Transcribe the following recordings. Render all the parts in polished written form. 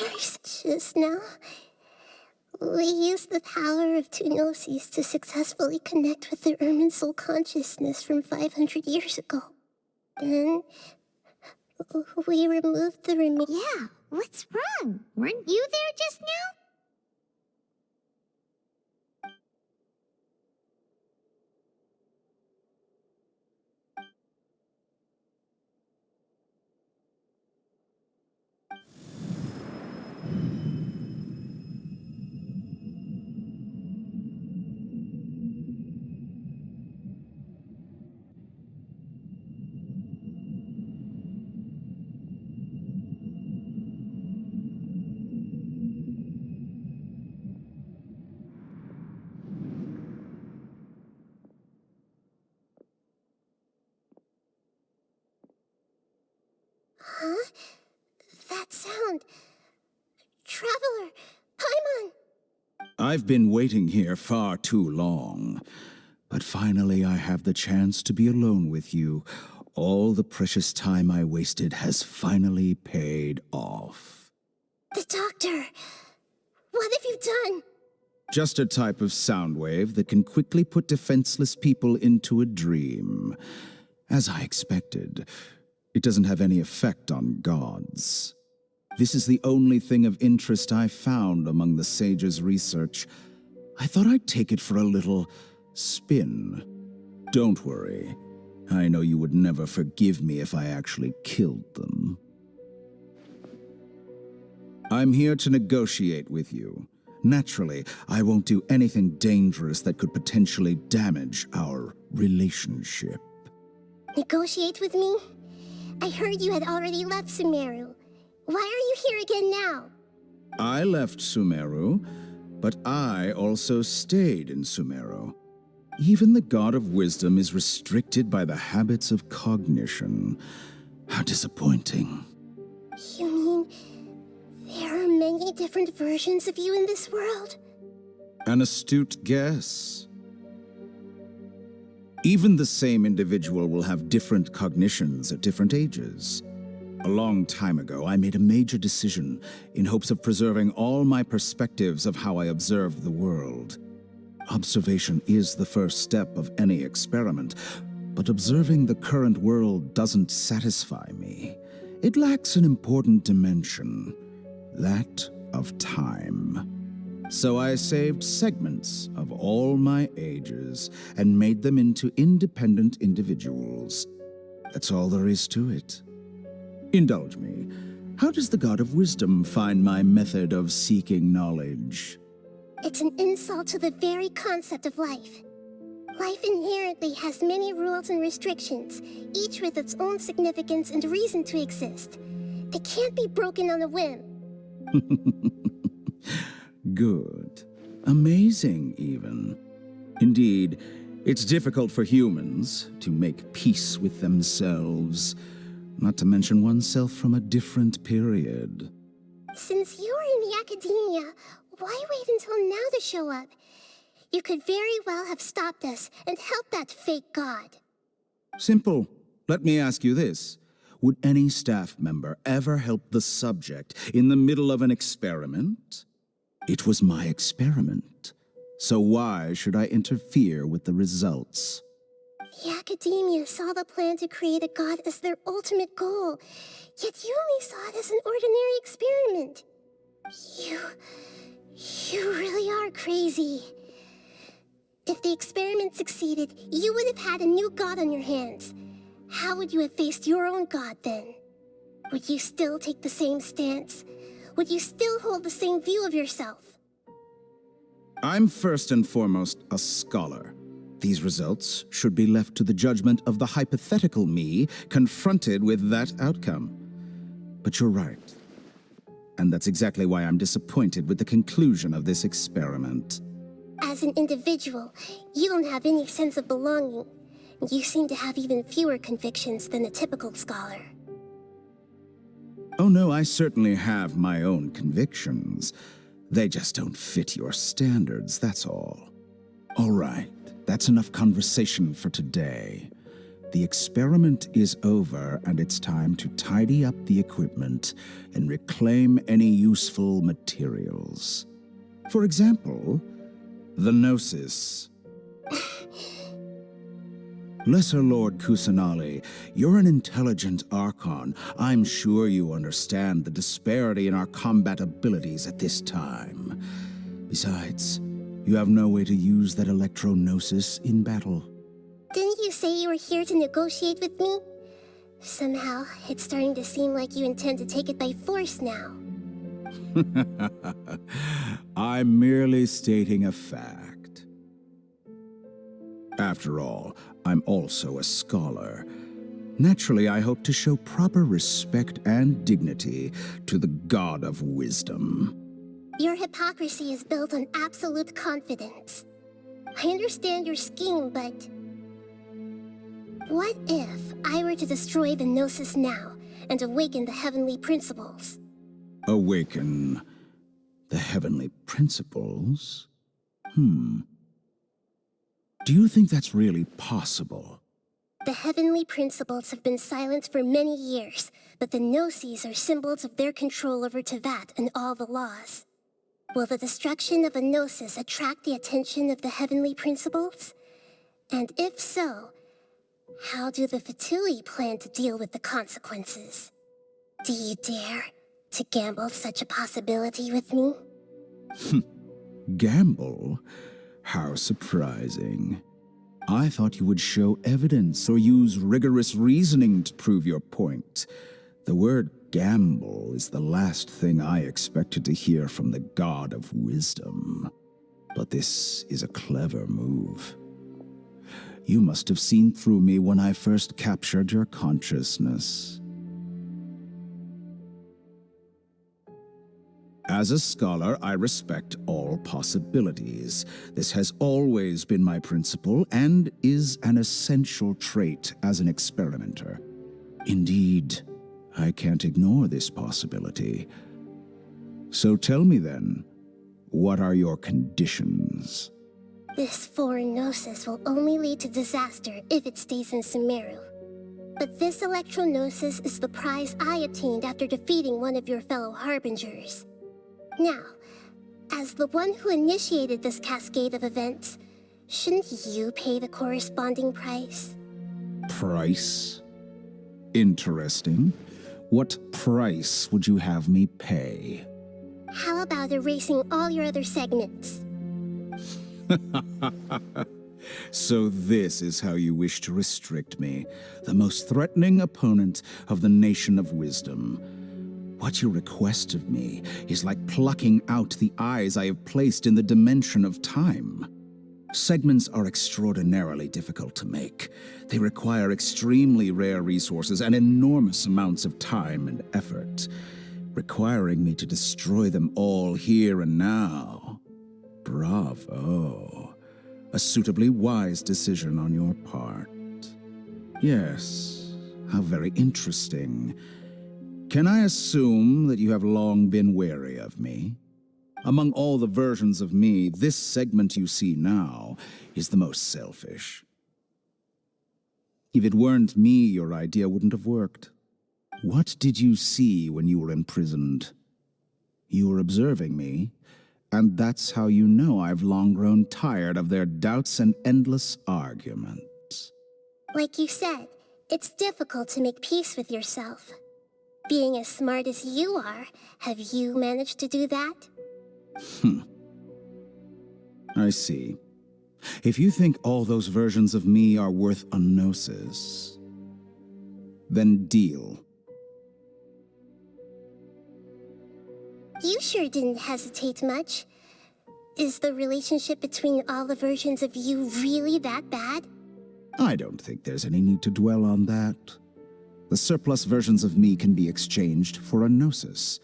years. Just now, we used the power of two gnosis to successfully connect with the Ermin soul consciousness from 500 years ago. Then, we removed the Yeah, what's wrong? Weren't you there just now? Huh? That sound. Traveler, Paimon! I've been waiting here far too long. But finally I have the chance to be alone with you. All the precious time I wasted has finally paid off. The doctor! What have you done? Just a type of sound wave that can quickly put defenseless people into a dream. As I expected, it doesn't have any effect on gods. This is the only thing of interest I found among the sage's research. I thought I'd take it for a little spin. Don't worry. I know you would never forgive me if I actually killed them. I'm here to negotiate with you. Naturally, I won't do anything dangerous that could potentially damage our relationship. Negotiate with me? I heard you had already left Sumeru. Why are you here again now? I left Sumeru, but I also stayed in Sumeru. Even the God of Wisdom is restricted by the habits of cognition. How disappointing. You mean there are many different versions of you in this world? An astute guess. Even the same individual will have different cognitions at different ages. A long time ago, I made a major decision in hopes of preserving all my perspectives of how I observed the world. Observation is the first step of any experiment, but observing the current world doesn't satisfy me. It lacks an important dimension, that of time. So I saved segments of all my ages and made them into independent individuals. That's all there is to it. Indulge me. How does the God of Wisdom find my method of seeking knowledge? It's an insult to the very concept of life. Life inherently has many rules and restrictions, each with its own significance and reason to exist. They can't be broken on a whim. Good. Amazing, even. Indeed, it's difficult for humans to make peace with themselves, not to mention oneself from a different period. Since you're in the academia, why wait until now to show up? You could very well have stopped us and helped that fake god. Simple. Let me ask you this. Would any staff member ever help the subject in the middle of an experiment? It was my experiment. So why should I interfere with the results? The academia saw the plan to create a god as their ultimate goal, yet you only saw it as an ordinary experiment. You really are crazy. If the experiment succeeded, you would have had a new god on your hands. How would you have faced your own god then? Would you still take the same stance? Would you still hold the same view of yourself? I'm first and foremost a scholar. These results should be left to the judgment of the hypothetical me confronted with that outcome. But you're right. And that's exactly why I'm disappointed with the conclusion of this experiment. As an individual, you don't have any sense of belonging. You seem to have even fewer convictions than a typical scholar. Oh no, I certainly have my own convictions. They just don't fit your standards, that's all. All right, that's enough conversation for today. The experiment is over, and it's time to tidy up the equipment and reclaim any useful materials. For example, the Gnosis. Lesser Lord Kusanali, you're an intelligent Archon. I'm sure you understand the disparity in our combat abilities at this time. Besides, you have no way to use that Electro-Gnosis in battle. Didn't you say you were here to negotiate with me? Somehow, it's starting to seem like you intend to take it by force now. I'm merely stating a fact. After all, I'm also a scholar. Naturally, I hope to show proper respect and dignity to the God of Wisdom. Your hypocrisy is built on absolute confidence. I understand your scheme, but... what if I were to destroy the Gnosis now and awaken the heavenly principles? Awaken the heavenly principles? Do you think that's really possible? The heavenly principles have been silent for many years, but the Gnosis are symbols of their control over Teyvat and all the laws. Will the destruction of a Gnosis attract the attention of the heavenly principles? And if so, how do the Fatui plan to deal with the consequences? Do you dare to gamble such a possibility with me? Gamble? How surprising. I thought you would show evidence or use rigorous reasoning to prove your point. The word gamble is the last thing I expected to hear from the God of Wisdom. But this is a clever move. You must have seen through me when I first captured your consciousness. As a scholar, I respect all possibilities. This has always been my principle and is an essential trait as an experimenter. Indeed, I can't ignore this possibility. So tell me then, what are your conditions? This foreign Gnosis will only lead to disaster if it stays in Sumeru. But this Electro-Gnosis is the prize I attained after defeating one of your fellow Harbingers. Now, as the one who initiated this cascade of events, shouldn't you pay the corresponding price? Price? Interesting. What price would you have me pay? How about erasing all your other segments? So this is how you wish to restrict me, the most threatening opponent of the Nation of Wisdom. What you request of me is like plucking out the eyes I have placed in the dimension of time. Segments are extraordinarily difficult to make. They require extremely rare resources and enormous amounts of time and effort, requiring me to destroy them all here and now. Bravo. A suitably wise decision on your part. Yes, how very interesting. Can I assume that you have long been wary of me? Among all the versions of me, this segment you see now is the most selfish. If it weren't me, your idea wouldn't have worked. What did you see when you were imprisoned? You were observing me, and that's how you know I've long grown tired of their doubts and endless arguments. Like you said, it's difficult to make peace with yourself. Being as smart as you are, have you managed to do that? I see. If you think all those versions of me are worth a gnosis, then deal. You sure didn't hesitate much. Is the relationship between all the versions of you really that bad? I don't think there's any need to dwell on that. The surplus versions of me can be exchanged for a gnosis.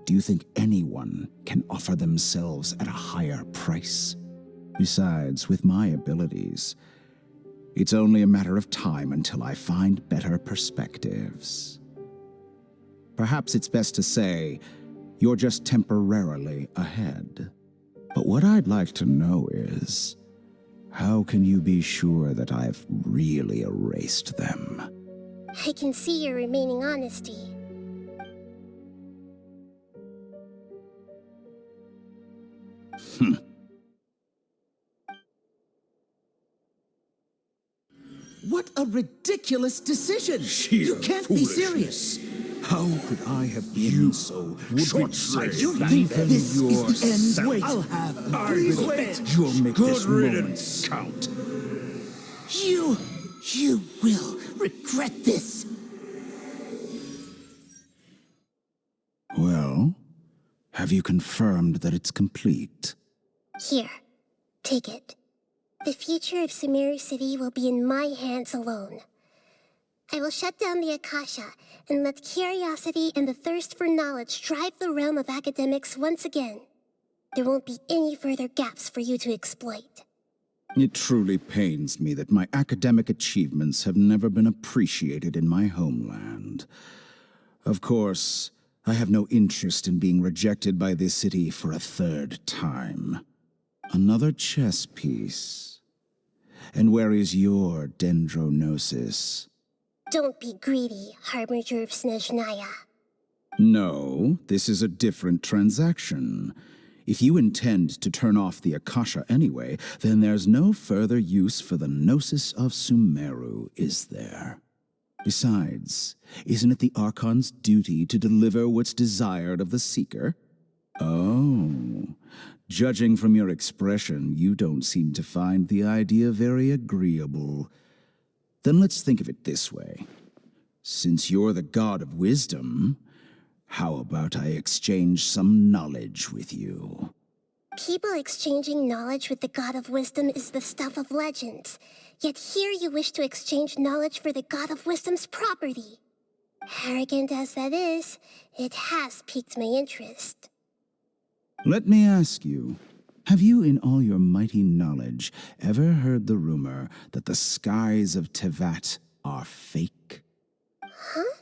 Do you think anyone can offer themselves at a higher price? Besides, with my abilities, it's only a matter of time until I find better perspectives. Perhaps it's best to say, you're just temporarily ahead. But what I'd like to know is, How can you be sure that I've really erased them? I can see your remaining honesty. What a ridiculous decision! You can't be serious! How could I have been so short-sighted? You think this is the end? Wait, I'll have revenge. You'll make this moment count. You will regret this. Well, have you confirmed that it's complete? Here, take it. The future of Sumeru City will be in my hands alone. I will shut down the Akasha and let curiosity and the thirst for knowledge drive the realm of academics once again. There won't be any further gaps for you to exploit. It truly pains me that my academic achievements have never been appreciated in my homeland. Of course, I have no interest in being rejected by this city for a third time. Another chess piece. And where is your dendronosis? Don't be greedy, Harbinger of Snezhnaya. No, this is a different transaction. If you intend to turn off the Akasha anyway, then there's no further use for the Gnosis of Sumeru, is there? Besides, isn't it the Archon's duty to deliver what's desired of the Seeker? Oh, judging from your expression, you don't seem to find the idea very agreeable. Then let's think of it this way. Since you're the god of wisdom, how about I exchange some knowledge with you? People exchanging knowledge with the god of wisdom is the stuff of legends. Yet here you wish to exchange knowledge for the god of wisdom's property. Arrogant as that is, it has piqued my interest. Let me ask you, have you in all your mighty knowledge ever heard the rumor that the skies of Tevat are fake? Huh?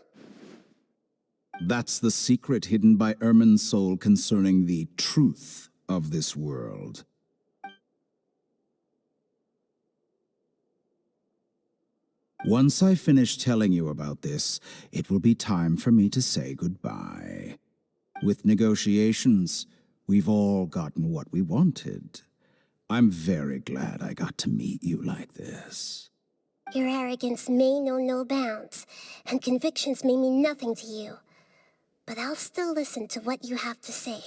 That's the secret hidden by Ermin's soul concerning the truth of this world. Once I finish telling you about this, it will be time for me to say goodbye. With negotiations, we've all gotten what we wanted. I'm very glad I got to meet you like this. Your arrogance may know no bounds, and convictions may mean nothing to you. But I'll still listen to what you have to say.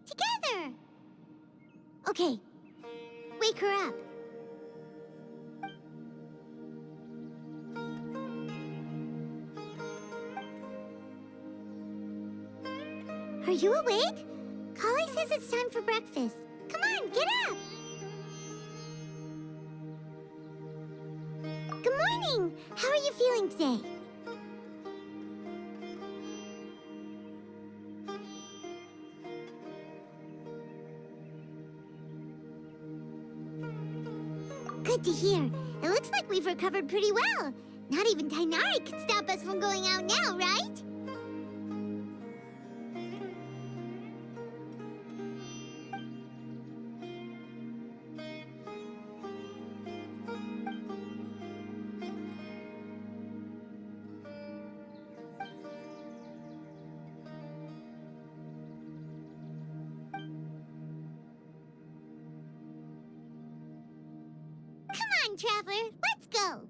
Together! Okay. Wake her up. Are you awake? Kali says it's time for breakfast. Come on, get up! Good morning! How are you feeling today? Good to hear. It looks like we've recovered pretty well. Not even Tainari could stop us from going out now, right? Come on, Traveler, let's go!